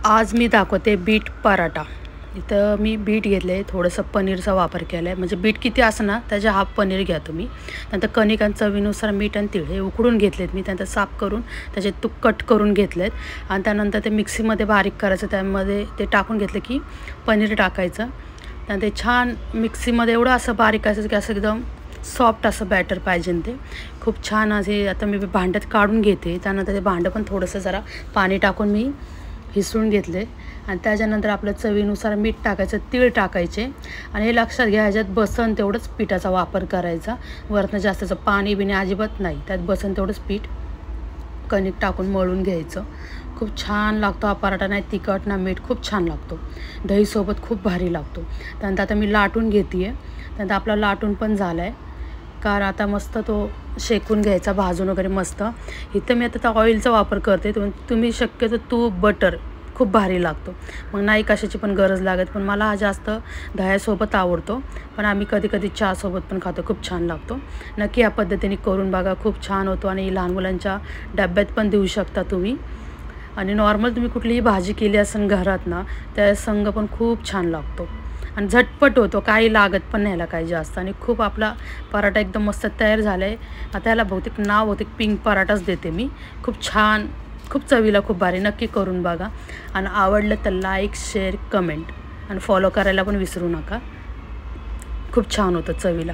आज मी दाखवते बीट पराठा। इथं मी बीट घेतले, थोडंसं पनीरचा वापर केला आहे। म्हणजे बीट किती असणार त्याच्या हाफ पनीर घ्या तुम्ही। नंतर कणिक आणि चवीनुसार मीठ आणि तीळ हे उकडून घेतलेत मी, त्यानंतर साफ करून त्याचे तुक कट करून घेतलेत आणि त्यानंतर ते मिक्सीमध्ये बारीक करायचं। त्यामध्ये ते टाकून घेतलं की पनीर टाकायचं। त्यानंतर ते छान मिक्सीमध्ये एवढं असं बारीक करायचं की असं एकदम सॉफ्ट असं बॅटर पाहिजे। ते खूप छान असे आता मी भांड्यात काढून घेते। त्यानंतर ते भांडं पण थोडंसं जरा पाणी टाकून मी हिसळून घेतले आणि त्याच्यानंतर आपलं चवीनुसार मीठ टाकायचं, तीळ टाकायचे आणि हे लक्षात घ्या ह्याच्यात बसन तेवढंच पिठाचा वापर करायचा। वरनं जास्तचं पाणी बिणी अजिबात नाही, त्यात बसन तेवढंच पीठ कणिक टाकून मळून घ्यायचं। खूप छान लागतो हा पराठा, नाही तिखट ना मीठ, खूप छान लागतो। दहीसोबत खूप भारी लागतो। त्यानंतर आता मी लाटून घेते आहे। त्यानंतर आपला लाटून पण झाला आहे, कारण आता मस्त तो शेकून घ्यायचा भाजून वगैरे मस्त। इथं मी आता ऑइलचा वापर करते, तुम्ही शक्यतो तूप बटर खूप भारी लागतो, मग नाही कशाची पण गरज लागत। पण मला हा जास्त दह्यासोबत आवडतो, पण आम्ही कधी कधी चहासोबत पण खातो, खूप छान लागतो। नक्की या पद्धतीने करून बघा, खूप छान होतो आणि लहान मुलांच्या डब्यात पण देऊ शकता तुम्ही। आणि नॉर्मल तुम्ही कुठलीही भाजी केली असेल घरात ना, त्या संग पण खूप छान लागतो आणि झटपट होतो, काही लागत पण नाही ह्याला काही जास्त। आणि खूप आपला पराठा एकदम मस्त तयार झाला आहे। आता ह्याला बहुतेक पिंक पराठाच देते मी। खूप छान, खूप चवीला खूप भारी, नक्की करून बघा। आणि आवडलं तर लाईक, शेअर, कमेंट आणि फॉलो करायला पण विसरू नका। खूप छान होतं चवीला।